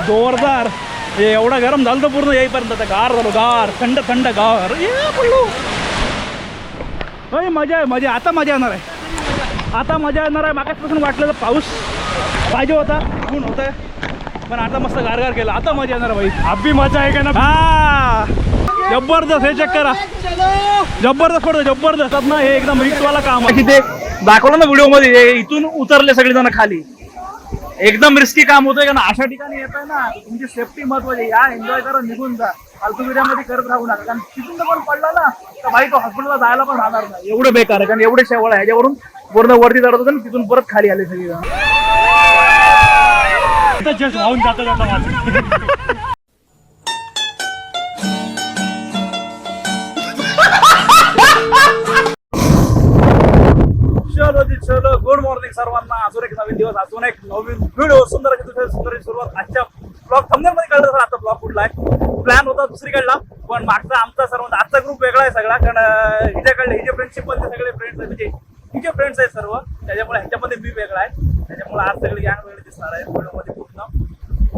जोरदार. हे एवढा गरम झालं तर पूर्ण येईपर्यंत आता गार झालो, गार थंड थंड गार. पडलो. मजा आहे, मजा. आता मजा येणार आहे, आता मजा येणार आहे. मागासपासून वाटलं तर पाऊस पाहिजे होता, ऊन होत आहे, पण आता मस्त गारगार केला. आता मजा येणार भाई. अभी मजा आहे का ना? हा जबरदस्त. हे चेक करा, जबरदस्त पडतो, जबरदस्त ना. हे एकदम रिस्कवाला काम आहे. तिथे दाखवलं ना व्हिडिओ मध्ये, इथून उतरले सगळेजण खाली. एकदम रिस्की काम होतंय का ना. अशा ठिकाणी येत आहे ना, तुमची सेफ्टी महत्वाची. या एन्जॉय करा, निघून जा. फालतू मध्ये करत राहू नका, कारण तिथून जर पण पडला ना तर भाई तो हॉस्पिटलला जायला पण राहणार नाही. एवढं बेकार आहे, कारण एवढे शेवळ आहे. ह्याच्यावरून पूर्ण वरती चढत होतं, तिथून परत खाली आले सगळे. वाहून जातो चलो जी चलो. गुड मॉर्निंग सर्वांना. अजून एक नवीन दिवस, अजून एक नवीन व्हिडिओ. सुंदर सुरुवात. आजच्या ब्लॉग थंबनेल मध्ये कळलं सर आता ब्लॉग कुठला आहे. प्लॅन होता दुसरीकडला, पण मागचा आमचा सर्वांचा आजचा ग्रुप वेगळा आहे सगळा. कारण हिचे फ्रेंडशिप मध्ये सगळे फ्रेंड्स आहेत, म्हणजे हिचे फ्रेंड्स आहेत सर्व. त्याच्यामुळे ह्याच्यामध्ये मी वेगळा आहे. त्याच्यामुळे आज सगळे गॅंग वेगळे दिसणार आहे व्हिडिओमध्ये पूर्ण.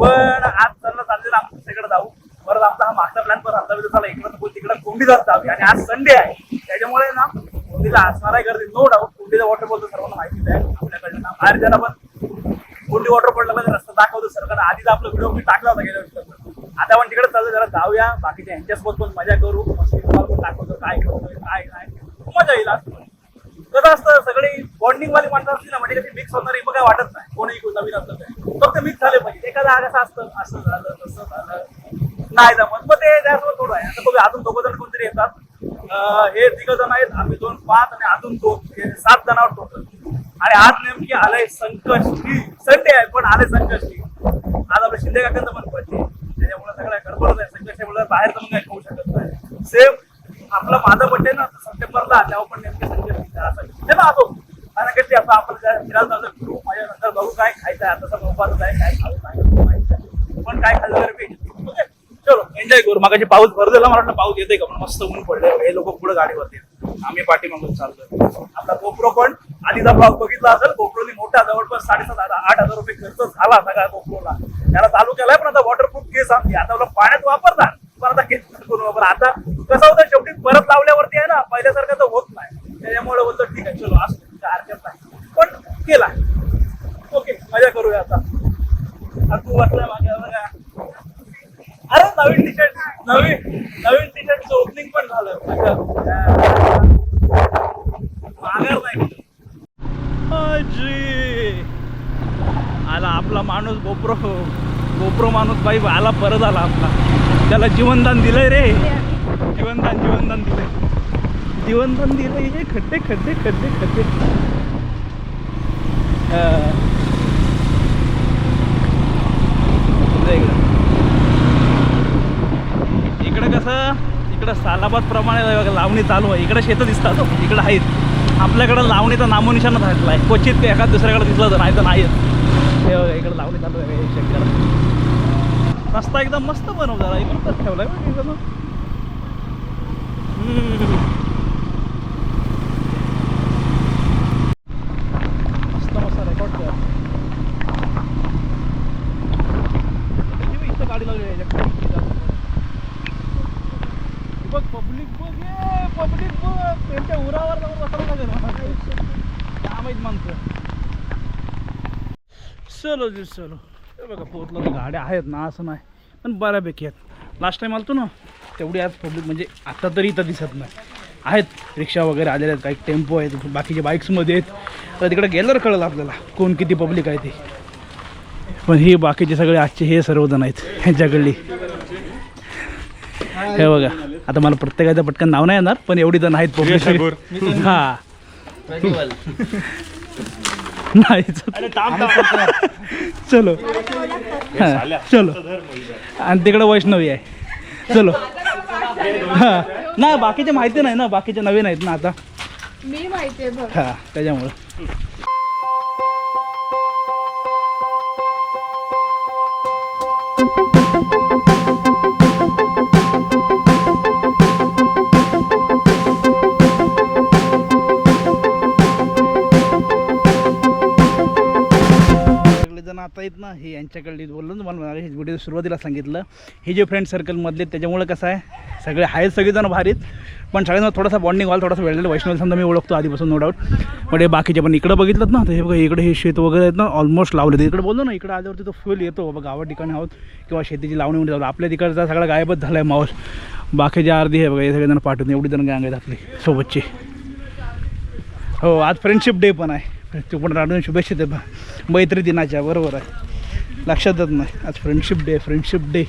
पण आज चाललेलं आमचं सगळं जाऊ. परत आमचा हा मागचा प्लॅन पण आता झाला, इकडं तिकडं कोंडीदार जाऊ. आणि आज संडे आहे, त्याच्यामुळे ना कोंडीला असणार आहे गर्दी नो डाऊट. कोंडीचा वॉटरफॉल तर सर्वांना माहितीच आहे आपल्याकडनं. बाहेर ज्याला पण कोंडी वॉटरफॉलला पण रस्ता दाखवतो सर, कारण आधीच आपला व्हिडिओ मी टाकला होता गेल्या वर्षी. आता आपण तिकडे चालू, जरा जाऊया, बाकीच्या ह्यांच्यासोबत पण मजा करू. तुम्हाला पण दाखवतो काय करतो काय नाही, मजा येईल. कसं असतं, सगळी बॉन्डिंग वाली माणसं असली ना, म्हणजे कधी मिक्स होणारी मग काय वाटत नाही. कोणी नवीन असतं काय, फक्त मिक्स झाले पाहिजे. एखादा कसं असतं, असं झालं तसं झालं नाही जमत, मग ते त्यासोबत थोडं आहे. आता बघा, अजून 2 जण कोणतरी येतात. हे 3 जण आहेत, आम्ही 2 5 आणि अजून 2 7 जणांवर टोटल. आणि आज नेमकी आलंय संकष्टी. संडे आहे पण आले संकष्टी. आज आपल्या शिंदे काकांचं पण बर्थडे, त्याच्यामुळे सगळ्या गडबडच आहे. संकष्टीमुळे बाहेर तर मग काही खाऊ शकत नाही. सेम आपला माझा बर्थडे ना सप्टेंबरला, तेव्हा पण नेमके संकष्टी असो संकष्टी असं आपण फिरायला फिरू. माझ्यानंतर बघू काय खायचं आहे. आता मोबाईल आहे, काय खाऊ काय पण काय खाल्लं तरी पाहिजे. ओके चलो एन्जॉय करू. मागाशी पाऊस भरलेला, मला वाटलं पाऊस येते का, पण मस्त ऊन पडले. हे लोक पुढे गाडीवरती, आम्ही पाठीमागून चालतोय. आपला गोप्रो पण आधीचा ब्लॉग बघितला असेल. गोप्रोनी मोठा जवळपास 7,500-8,000 रुपये खर्च झाला सगळ्या गोप्रोला. त्याला चालू केलाय, पण आता वॉटरप्रूफ केस आणली. आता पाण्यात वापरतात, पण आता केस करून वापर. आता कसं होतं, शेवटी परत लावल्यावरती आहे ना, पहिल्यासारखं तर होत नाही. त्याच्यामुळे बोलतो ठीक आहे चलो असं हरकत नाही, पण केला. ओके मजा करूया आता. तू वाटलं मागे बघा, अरे नवीन टी शर्ट ओपनिंग पण झालं. माघार नाही आला आपला माणूस. गोप्रो माणूस बाई आला, परत आला आपला. त्याला जीवनदान दिलंय रे, जीवनदान दिलंय. हे खड्डे इकडं कसं, इकडं सालाबाद प्रमाणे लावणी चालू आहे. इकडे शेतं दिसतात, इकडं आहेत. आपल्याकडं लावणीचा नामोनिशाण झालेला आहे. क्वचित एखाद दुसऱ्याकडे दिसलं तर, नाही तर नाही. हे बघा इकडं लावणी चालू आहे. शेतकऱ्याला रस्ता एकदम मस्त बनवला, इकडं ठेवलाय एकदम. मस्त रेकॉर्ड कर. इथं गाडी लावली बघ. पब्लिक बघ, त्यांच्या उरावर जाऊन बसायला लागेल काय माहित माणसं. चलो जी चलो. बघा पोहोचलो तर गाड्या आहेत ना, असं नाही, पण बऱ्यापैकी आहेत. लास्ट टाईम आलतो ना तेवढी आज पब्लिक म्हणजे आता तरी इथं दिसत नाही. आहेत रिक्षा वगैरे आलेल्या आहेत, काही टेम्पो आहेत, बाकीचे बाईक्समध्ये आहेत. तर तिकडे गेल्यावर कळलं आपल्याला कोण किती पब्लिक आहे ते. पण ही बाकीचे सगळे आजचे हे सर्वजण आहेत ह्यांच्याकडली. हे बघा, आता मला प्रत्येकाचं पटकन नाव नाही येणार, पण एवढी जण आहेत पब्लिक. हा नाही चलो चलो. आणि तिकडं वैष्णवी आहे. चलो. हा नाही, बाकीचे माहिती नाही ना, बाकीचे नवीन आहेत ना आता. मी माहिती आहे. हा त्याच्यामुळं. आता आहेत ना, हे यांच्याकडे बोललो ना मला व्हिडिओ सुरुवातीला सांगितलं, हे जे फ्रेंड सर्कलमधले त्याच्यामुळे कसं आहे सगळे आहेत सगळेजण भारीत, पण सगळ्यांना थोडासा बॉन्डिंग व्हायला थोडासा वेळ लागेल. वैष्णवी समजा मी ओळखतो आधीपासून नो डाऊट, पण हे बाकीचे पण इकडं बघितलं ना तर हे बघा इकडे हे शेत वगैरे आहेत ना ऑलमोस्ट लावले. इकडे बोललो ना इकडे आल्यावरती तो फुल येतो बाबा, गावा ठिकाणी आहोत किंवा शेतीची लावणीमध्ये आहोत. आपल्या तिकडचा सगळा गायबच झाला आहे माहोल. बाकीचे अर्धी आहे बघा, हे सगळेजण पाठवून एवढी जण गँग आहेत आपली सोबतची. हो आज फ्रेंडशिप डे पण आहे, तू पण राहून शुभेच्छा दे मैत्री दिनाच्या. बरोबर आहे, लक्षातच नाही आज फ्रेंडशिप डे.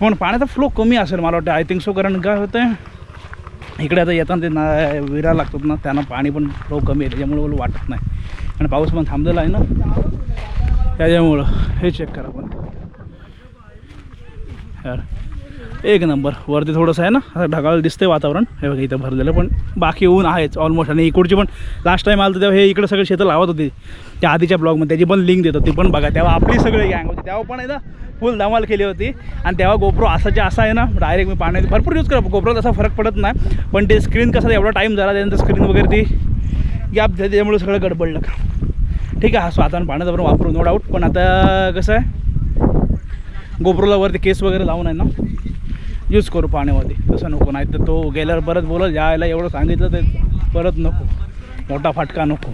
पण पाण्याचा फ्लो कमी असेल मला वाटतं, आय थिंक सो. कारण काय होतं आहे इकडे आता येताना ते विरा लागतात ना, त्यांना पाणी पण फ्लो कमी आहे, त्याच्यामुळे मला वाटत नाही. आणि पाऊस पण थांबलेला आहे ना त्याच्यामुळं. हे चेक करा पण यार, एक नंबर. वरती थोडंसं आहे ना असं ढगाळ दिसतंय वातावरण, हे बघा इथं भरलेलं, पण बाकी ऊन आहेच ऑलमोस्ट. आणि इकडची पण लास्ट टाईम आलं तर तेव्हा हे इकडे सगळे शेतं लावत होते त्या आधीच्या ब्लॉगमध्ये, त्याची पण लिंक देतो ती पण बघा. तेव्हा आपली सगळी गँग होती, तेव्हा पण आहे ना फुल धमाल केली होती. आणि तेव्हा गोप्रो असाच्या असा आहे ना डायरेक्ट मी पाण्यात भरपूर यूज करा, गोप्रो तसा फरक पडत नाही, पण ते स्क्रीन कसं एवढा टाईम झाला त्यानंतर स्क्रीन वगैरे ती गॅप झाली त्याच्यामुळे सगळं गडबडलं. ठीक आहे, हा स्वतः पाण्याचा पण वापरू नो डाऊट, पण आता कसं आहे गोप्रोला वरती केस वगैरे लावून आहे ना यूज करू पाण्यामध्ये, तसं नको. नाही तर तो गेल्यावर परत बोलत यायला एवढं सांगितलं तर परत नको, मोठा फटका नको.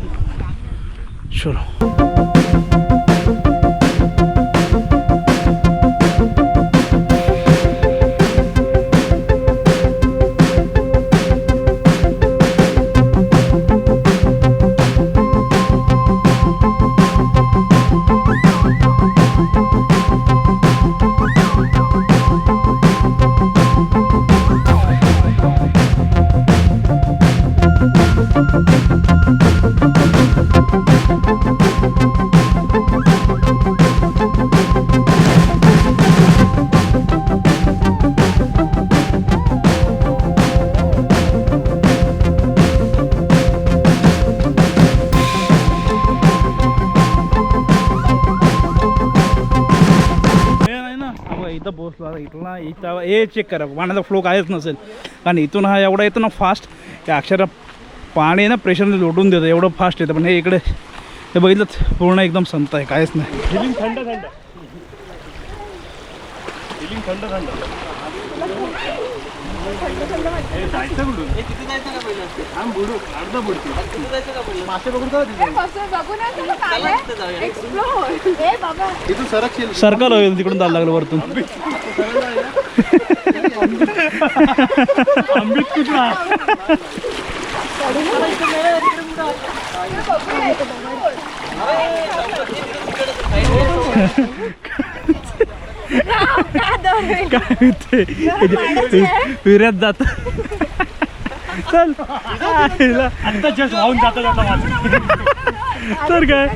चलो इथं पोहोचला इथं हे चेक करा पाण्याचा फ्लो कायच नसेल. कारण इथून हा एवढा येतो ना फास्ट, त्या अक्षरा पाणी ना प्रेशरने लोटून देतं, एवढं फास्ट येतं. पण हे इकडे हे बघितलं पूर्ण एकदम संत आहे, कायच नाही. फिलिंग थंड थंड फिलिंग थंड थंड. जायचं कुठून? आम बुडू अर्धा बुडतो मासे बघून सर्कल होईल तिकडून जायला लागलं वरतून. आंबीत कुठला विऱ्यात जात. चल आता जस्ट वाहून जाता जाता माझं. तर काय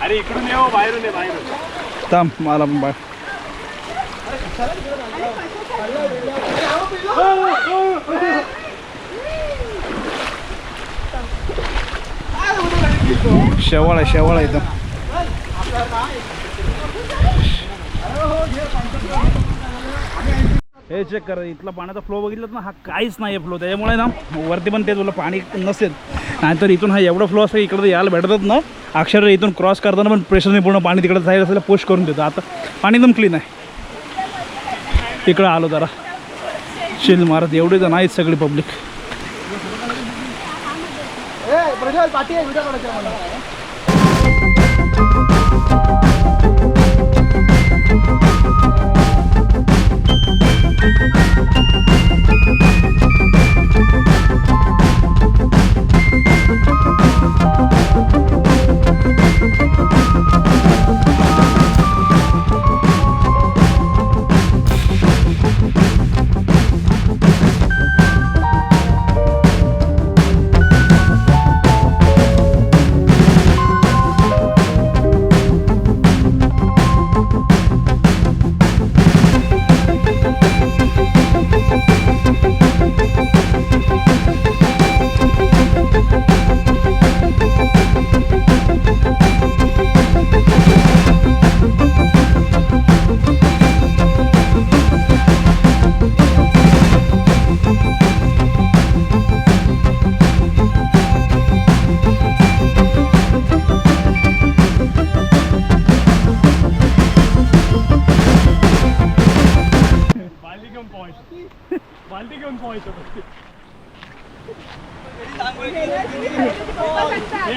अरे इकडून येऊ, बाहेरून ये, बाहेरून थांब मला पण बाय. शेवाळ आहे, शेवाळ आहे इथं. हे चेक करा इथला पाण्याचा फ्लो बघितलं ना, हा काहीच नाही आहे फ्लो. त्याच्यामुळे ना वरती पण ते तुला पाणी नसेल, नाहीतर इथून हा एवढा फ्लो असं इकडं यायला भेटतात ना. अक्षर इथून क्रॉस करताना पण प्रेशरने पूर्ण पाणी तिकडं जायला असेल पुश करून देतो. आता पाणी एकदम क्लीन आहे. तिकडं आलो जरा चिल मारत, एवढे जण आहेत सगळी पब्लिक.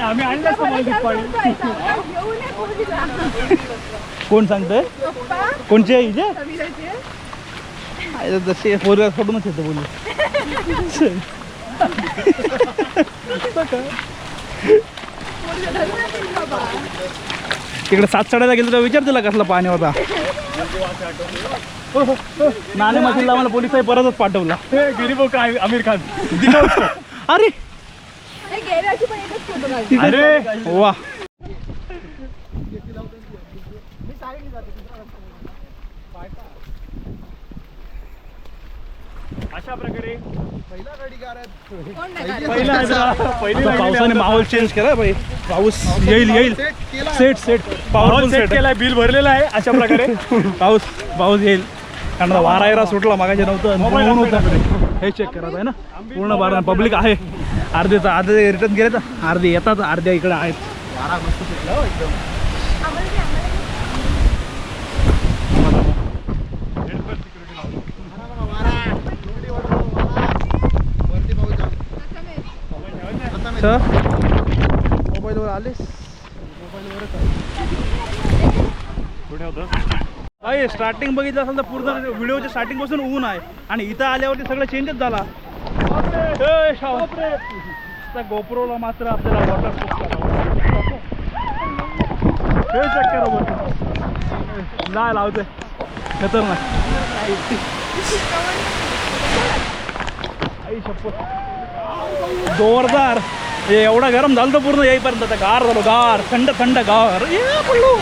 आम्ही आणलं असतं मालदीप पाणी. कोण सांगतंय कोणची आहे हिचे जसे फोर फोटूनच येतं बोलू तिकडे सात चढायला गेलो तर विचार तुला कसला पाणी होता. नाणे मातीला आम्हाला पोलिसांनी परतच पाठवला. गरीब काय आमिर खान. अरे अरे वा अशा प्रकारे आता पावसाने माहोल चेंज केला भाई. पाऊस येईल सेट पाऊस सेट केलाय. बिल भरलेलं आहे. अशा प्रकारे पाऊस येईल कारण वारा सुटला मागायचे नव्हतं. हे चेक करा आहे ना पूर्ण बारा पब्लिक आहे. अर्धे रिटर्न गेले तर अर्धे येतात अर्ध्या इकडे आहेत. वारा मस्त सुटला एकदम. मोबाईलवर आलेस काय स्टार्टिंग बघितलं असेल तर पूर्ण व्हिडिओच्या स्टार्टिंग पासून ऊन आहे आणि इथं आल्यावरती सगळं चेंजच झाला. गोप्रोला मात्र आपल्याला वॉटरप्रूफ हे चेक करा नाही लावते खतरनाक. आई शपथ जोरदार. हे एवढा गरम झालं तर पूर्ण येईपर्यंत आता गार झालो. गार थंड थंड गार पडलो.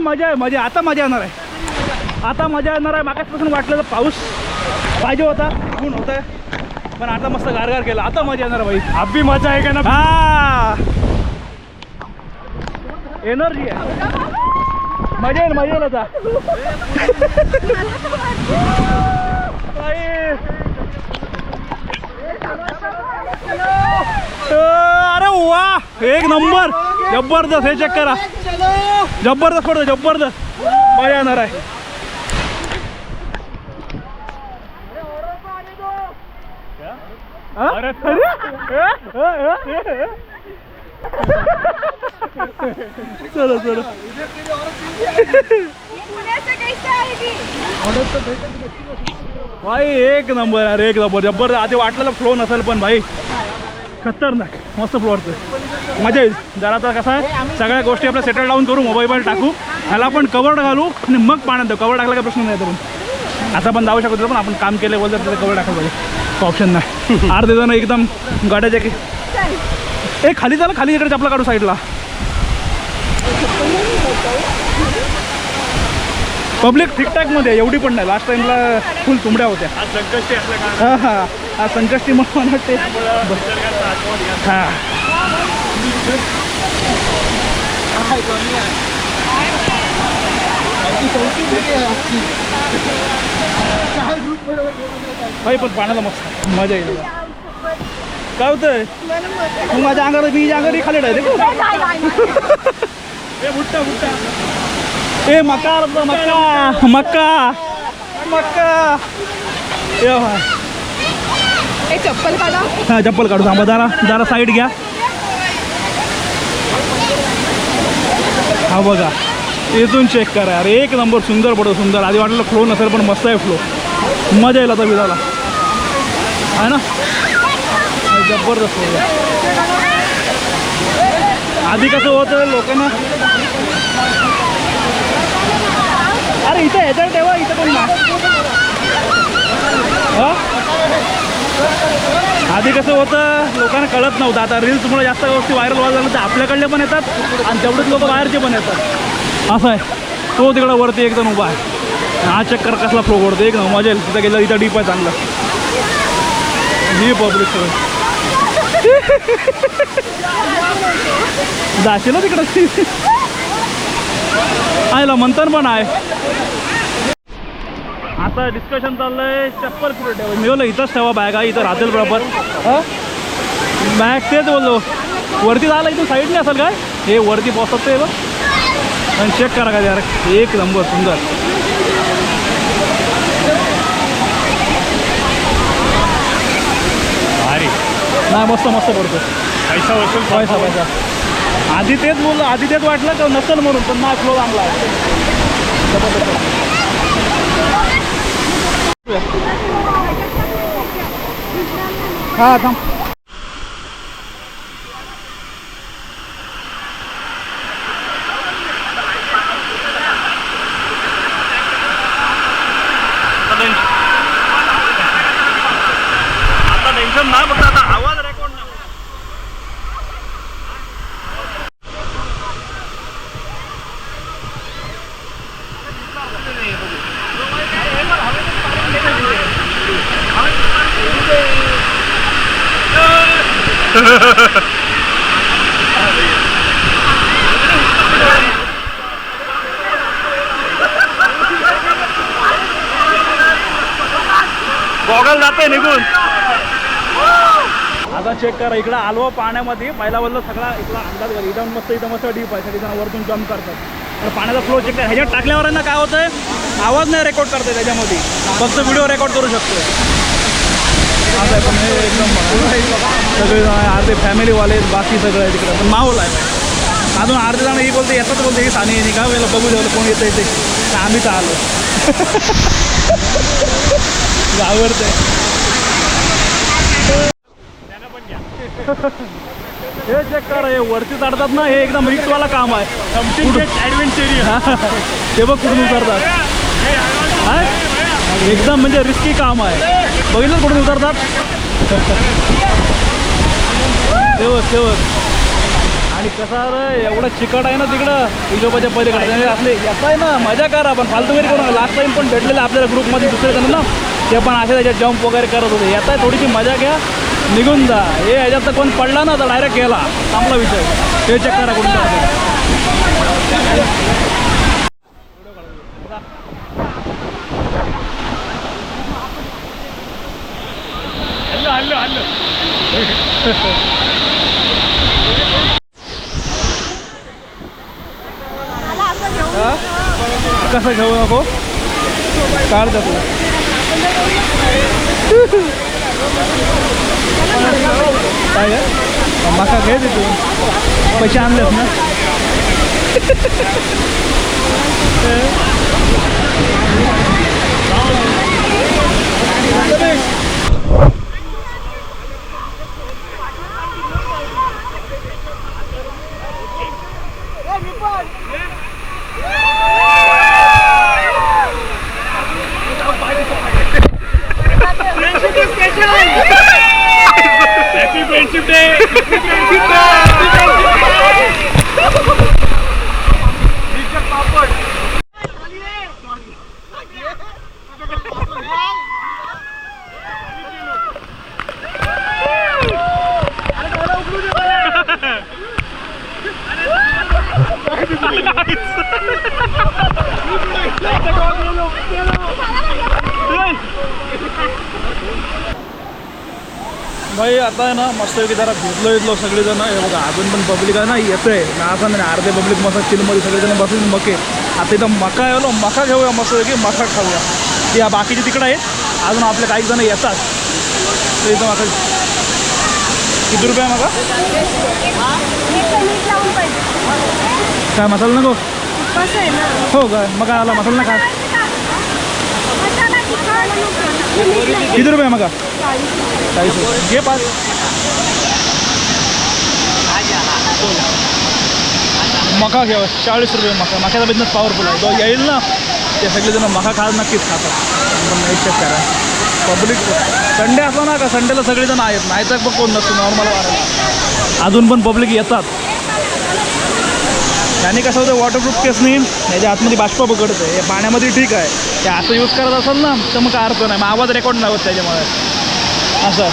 मजा आहे आता मजा येणार आहे. मागासपासून वाटलं तर पाऊस पाहिजे होता ऊन होतं पण आता मस्त गारगार केला. आता मजा येणार भाई. अभी मजा आहे का ना. हा एनर्जी आहे. मजा येईल आता. अरे वा एक नंबर जबरदस्त. हे चेक करा जबरदस्त पडतो जबरदस्त. मजा येणार आहे. चलो भाई एक नंबर यार एक नंबर जबरदस्त. आधी वाटलेलं फ्लो नसेल पण भाई खतरनाक मस्त फ्लोअरचं मजा येईल. जरा आता कसं आहे सगळ्या गोष्टी आपल्या सेटल डाऊन करू मोबाईल टाकू ह्याला आपण कवर घालू आणि मग पाण्यात देऊ. कवर टाकला का प्रश्न नाही. पण आता पण जाऊ शकतो पण आपण काम केलं बोलतो त्याला कवर टाकायला पाहिजे. ऑप्शन नाही. अर्धे जण एकदम गाड्याच्या की खाली झालं खाली इकडे चपला काढू साईडला. पब्लिक ठीकठाकमध्ये एवढी पण नाही. लास्ट टाइमला फुल तुंबड्या होत्या. हा संकष्टी म्हणून वाटते. हां भाई पण पाण्याला मस्त मजा येईल. काय होतंय मग माझ्या अंगाला बीज अंगारी खाली डायरेक्ट ए मका मक्का मक्का मक्का चप्पल काढा. हा चप्पल काढू थांबा जरा साईड घ्या. हा बघा इथून चेक करा यार एक नंबर सुंदर पडतो सुंदर. आधी वाटलं फ्लो नसेल पण मस्त आहे फ्लो. मजा येईल आता विधाला आहे ना जबरदस्त. आधी कसं होतं लोकांना अरे इथं ह्याच्यावर ठेवा इथं पण ना. आधी कसं होतं लोकांना कळत नव्हतं. आता रील्समुळे जास्त गोष्टी व्हायरल व्हायला लागल्या तर आपल्याकडले पण येतात आणि तेवढेच लोक बाहेरचे पण येतात. असं आहे. तो तिकडं वरती एकदम उभा आहे. हा चक्कर कसला फ्लो करतो एक मजा येईल. तिथं गेलं इथं डीप आहे चांगलं. ही पब्लिक सगळं जाशील ना तिकडं आयला मंथन पण आहे. आता डिस्कशन चाललंय चप्पल कुठे ठेवा. मी बोललो इथंच ठेवा बॅग इथं राहतील बरोबर. बॅग तेच बोललो वरती झालं इथून साईडने असेल काय हे वरती पोचत ते बघ आणि चेक करा काय यार एक नंबर सुंदर. नाही मस्त मस्त पडतो पैसा वसूल पैसा पैसा आधी तेच वाटलं का नसेल म्हणून पण नाही फ्लो चांगला हा थांब आता टेन्शन नाही फक्त आता आवाज रेकॉर्ड नाही गॉगल जाते निघून आता चेक करा इकडं आलो पाण्यामध्ये पहिला बोललं सगळा इकडला अंदाज घाल इथं मस्त डीप आहे सगळी जण वरतून जम्प करतात तर पाण्याचा फ्लो चेक करा ह्याच्यात टाकल्यावर आहे ना काय होतंय आवाज नाही रेकॉर्ड करते त्याच्यामध्ये फक्त व्हिडिओ रेकॉर्ड करू शकतो असं आहे पण हे एकदम सगळे अर्धे फॅमिलीवाले बाकी सगळं आहे तिकडं पण माहोल आहे अजून अर्धे जण ही बोलते येतात बोलते ही सानी येणे का वेळेला बघू द्यावलं कोण येतं येते आम्ही तर आलो आवडतंय हे चेक करा हे वरती चढतात ना हे एकदम रिस्कवाला काम आहे ॲडव्हेंचर ते बघ कुठून उतरतात एकदम म्हणजे रिस्की काम आहे बघितलं कुठून उतरतात तेवढ आणि कसं रे एवढं चिकट आहे ना तिकडं हिजोबाच्या पलीकडे आपले येत आहे ना मजा करा पण फालतूगिरी करू लास्ट टाइम पण भेटलेलं आपल्याला ग्रुपमध्ये दुसरे जण ना ते पण असे त्याच्यात जम्प वगैरे करत होते येत आहे थोडीशी मजा घ्या निघून जा हे ह्याच्यात तर कोण पडला ना तर डायरेक्ट गेला चांगला विषय हे चेक करा कुठून कसं घेऊ नको काढ जातो काय माका घे तू पैसे आणलेत ना Happy Friendship Day! भाई आता आहे ना मस्तपैकी जरा भिजलो सगळेजण हे बघा अजून पण पब्लिक आहे ना येतोय ना असं नाही अर्धे पब्लिक मस्त चिलमध्ये सगळेजण बसून मके आता इथं मका आहे ना मका घेऊया मस्तपैकी मका खाऊया ती बाकीची तिकडं आहेत अजून आपले काही जण येतात तर इथं मका किती रुपये मका काय मसाला नको हो काय मग आला मसाला ना खा किती रुपये मका 40 रुपये घे 5 मका घ्यावं 40 रुपये मक्याचा बिझनेस पॉवरफुल आहे तो येईल ना ते सगळेजण मका खा नक्कीच खातात पण नाही चेक करा पब्लिक संडे असला ना का संडेला सगळेजण आहेत नाही तर पण कोण नसतो नॉर्मल वारायला अजून पण पब्लिक येतात त्याने कसं होतं वॉटरप्रूफ केसनी याच्या आतमध्ये बाष्प पकडतं हे पाण्यामध्ये ठीक आहे ते असं यूज करत असेल ना तर मग काय अर्थ नाही मग आवाज रेकॉर्ड नाही होत त्याच्यामुळे असं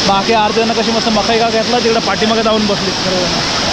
बाकी अर्ध्यांना कशी मस्त मकाई का घेतला तिकडं पाठीमागे जाऊन बसली सर्वजण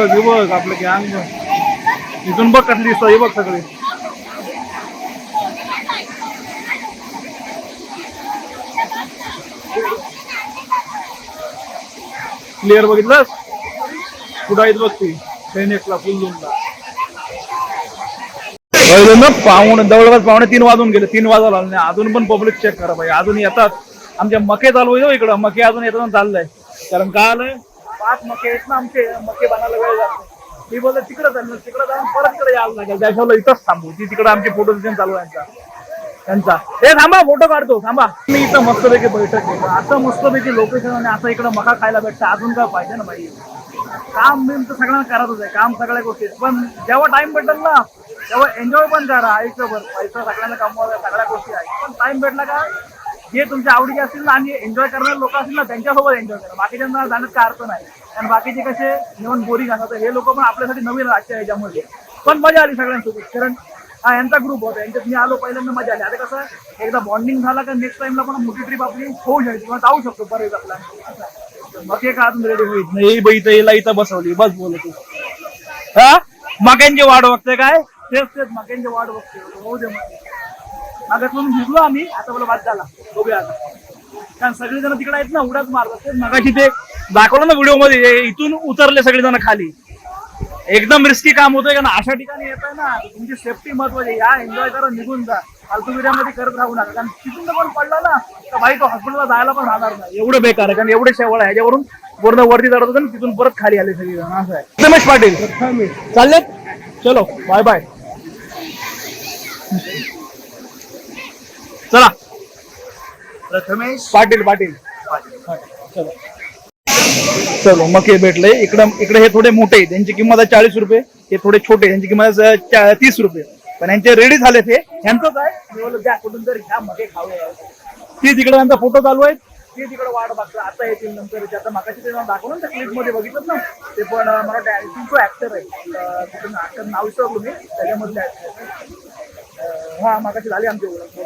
हे बघ आपलं गँग बघ इथून बघ कसली दिसत हे बघ सगळे क्लिअर बघितलंस कुठं आहेत बघ ती सैनिकला फुलजूनला पाहुणे जवळपास 2:45 वाजून गेले 3 वाजायला नाही अजून पण पब्लिक चेक करा पाहिजे अजून येतात आमच्या मके चालू आहे इकडं मके अजून येतात चाललंय कारण काय आलंय 5 मके आहेत ना आमचे मके बनायला वेळ जातो मी बोलतो तिकडे चाललं तिकडे जाऊन परत इकडे यायला लागेल त्याच्यावर इथंच थांबू ती तिकडे आमचे फोटो सेशन चालू आहे त्यांचा हे थांबा फोटो काढतो थांबा मी इथं मस्तपैकी बैठक केलं असं मस्तपैकी लोकेशन आणि असं इकडं मका खायला भेटतं अजून काय पाहिजे ना भाई काम बिम तर सगळ्यांना करायचंच आहे काम सगळ्या गोष्टी पण जेव्हा टाइम भेटेल ना तेव्हा एन्जॉय पण करा आयुष्यभर पैसा सगळ्यांना कमवायला सगळ्या गोष्टी आहेत पण टाइम भेटला का जे तुमच्या आवडीचे असतील ना आणि एन्जॉय करणारे लोक असतील ना त्यांच्यासोबत एन्जॉय करा बाकीच्यांना जाण्यात काय अर्थ नाही आणि बाकीचे कसे जेवण बोरिंग असतात हे लोक पण आपल्यासाठी नवीन आजच्या ह्याच्यामध्ये पण मजा आली सगळ्यांसोबत कारण हा यांचा ग्रुप होता यांच्यात मी आलो पहिल्यांदा मजा आली आता कसं एकदा बॉन्डिंग झाला का नेक्स्ट टाइमला पण मोठी ट्रिप आपली होऊ शकते किंवा जाऊ शकतो बरेच आपला मग हे का अजून रेडी होईल नाही बाई इथं इथं बसवली बस बोल तू हा मक्यांची वाट बघते काय तेच मक्यांची वाट बघते होऊ दे मागत म्हणून भिजलो आम्ही आता मला बाद झाला बघूया आता कारण सगळेजण तिकडे आहेत ना उड्याच मारतात ते मगाशी ते दाखवलं ना व्हिडिओ मध्ये इथून उतरले सगळेजण खाली एकदम रिस्की काम होतंय कारण अशा ठिकाणी येत आहे ना तुमची सेफ्टी महत्वाची या एन्जॉय करा निघून जा फालतू मध्ये करत राहू नका कारण तिथून पण पडला ना तर भाई तो हॉस्पिटलला जायला पण राहणार नाही एवढं बेकार आहे कारण एवढे शेवळ आहे ह्याच्यावरून पूर्ण वरती चढत होतं तिथून परत खाली आले सगळे जण असं आहे रमेश पाटील चाललेत चलो बाय बाय चला प्रथमेश पाटील चलो चलो मके भेटले इकडे हे थोडे मोठे आहेत त्यांची किंमत आहे 40 रुपये हे थोडे छोटे त्यांची किंमत आहे 30 रुपये पण यांचे रेडी झाले ते ह्यांचं काय मी बोललो द्या कुठून तरी घ्या मके खाऊया ती तिकडे त्यांचा फोटो चालू आहे ते तिकडे वाट बघतात आता येतील नंतर आता मागाशी ते दाखवलं ना क्लिप मध्ये बघितलं ना ते पण मला तो ऍक्टर आहे तिथून ऍक्टर नाव विसरलो मी त्याच्यामधले ऍक्टर हा मागाशी झाली आमची ओळख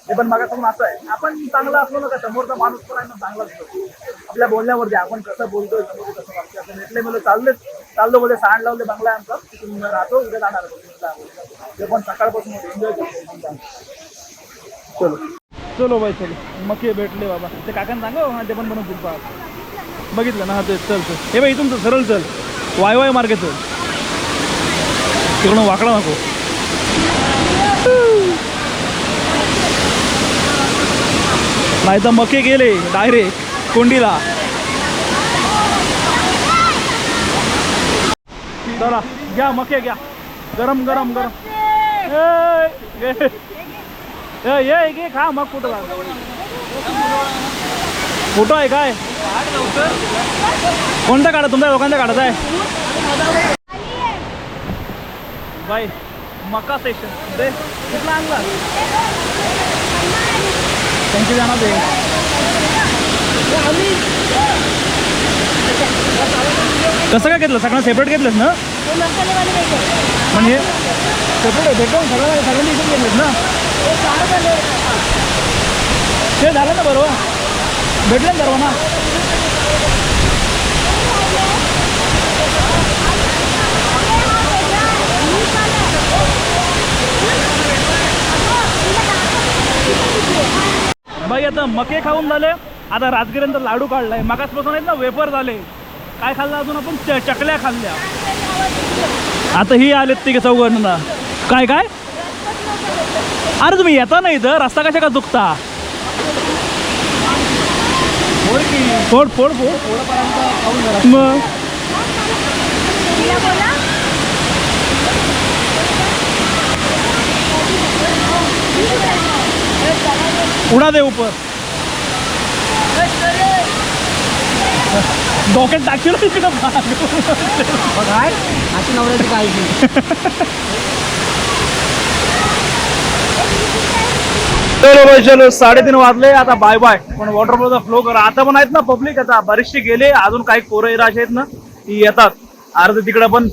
ते पण मागासून असं आहे आपण चांगला असलो ना का समोरचा माणूस पण आहे ना चांगलाच असतो आपल्या बोलण्यावरती आपण कसं बोलतोय समोर कसं वागतोय असं नेटले मला चाललो बोलले सांड लावले बंगला आहे आमचा तिथून राहतो उद्या जाणार ते पण सकाळपासून एन्जॉय करतो चलो चलो बाई चलो मके भेटले बाबा ते काकांना सांगा हा ते पण बनवून पुढे बघितलं ना हा ते चल हे बाई इथून सरळ चल वाय मार्गे चल तिकडून वाकडा नको नाही तर मके गेले डायरेक्ट कोंडीला चला घ्या मके घ्या गरम गरम ये घे खा मग कुठं फोटो आहे काय कोणता काढा तुमच्या लोकांचा काढायचा आहे बाय मका सेशन दे कुठला आणला त्यांची जाणार दे कसं काय घेतलं सगळं सेपरेट घेतलंस ना म्हणजे सेपरेट भेटून सगळ्यांनी इथून घेतलेत ना ते झालं ना बरोबर भेटलं ना बरोबर ना बाई आता मके खाऊन झाले आता राजगिऱ्यांचा लाडू काढलाय मगासपासून आहेत ना वेफर झाले काय खाल्लं अजून आपण चकल्या खाल्ल्या आता ही आलेत ते चौघांना काय काय अरे तुम्ही येता नाही इथं रस्ता कशा का चुकता फोड फोड फोड मग उडा दे ऊपर डोक्यात टाकशील तिकडं काय अशी नवऱ्याची काळजी चलो 3:30 वाजले आता बाय बाय पण वॉटरफॉलचा फ्लो करा आता पण आहेत ना पब्लिक आता बरेचसे गेले अजून काही पोरं राशी आहेत ना ती येतात अर्ध तिकडं पण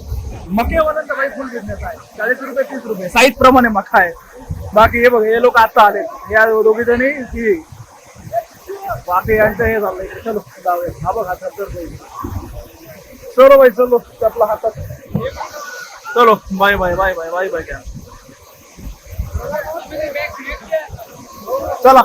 मकेवाल्यांचा काही फुल बिझनेस आहे 40 रुपये 30 रुपये साईज प्रमाणे मका आहे बाकी हे बघ हे लोक आता आले या दोघी जणी ती बाकी यांचं हे झालंय चलो जाऊया हा बघ हा चलो भाई चलो आपला हातात चलो bye bye bye bye bye bye क्या चला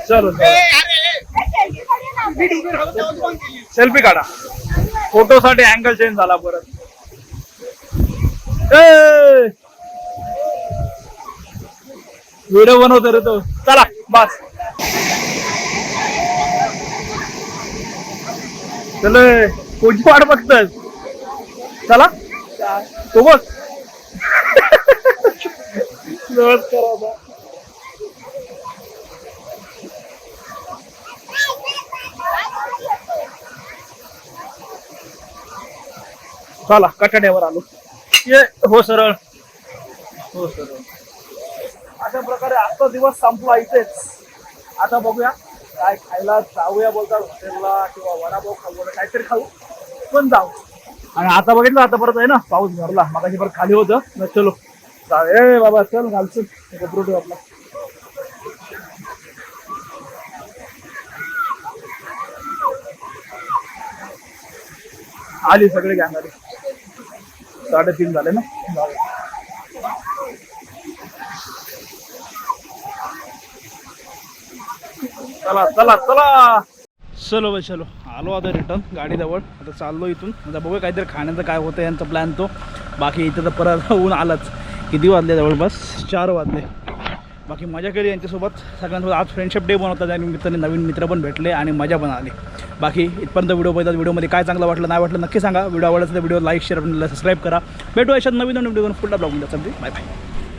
चलो सेल्फी काढा फोटो साठी अँगल चेंज झाला परत व्हिडिओ बनवतो रे तो चला बस चल कोणची वाट बघतोय चला तो बघ चला कटाड्यावर आलो ये हो सरळ हो सरळ अशा प्रकारे आजचा दिवस संपला इथेच आता बघूया काय खायला जाऊया बोलतात हॉटेलला किंवा वडापाव खाऊ काहीतरी खाऊ पण जाऊ आणि आता बघितलं आता परत आहे ना पाऊस भरला मगाशी परत खाली होतं चलो ए बाबा चल घालचल कपडे ठेव आपला आली सगळे गँग आली 3:30 झाले ना चला चला चला चलो भाई चलो आलो आता रिटर्न गाडीजवळ आता चाललो इथून आता बघूया काहीतरी खाण्याचं काय होतं यांचा प्लॅन तो बाकी इथं तर परत ऊन आलाच किती वाजले जवळपास 4 वाजले बाकी मजा केली यांच्यासोबत सगळ्यांसोबत आज फ्रेंडशिप डे बनवतात त्या निमित्ताने नवीन मित्र पण भेटले आणि मजा पण आली बाकी इथपर्यंत व्हिडिओ बघतात व्हिडिओमध्ये काय चांगलं वाटलं नाही वाटलं नक्की सांगा व्हिडिओ आवडला तर व्हिडिओ लाईक शेअर सबस्क्राईब करा भेटू अशात नवीन व्हिडिओ पुढला ब्लॉग मध्ये बाय बाय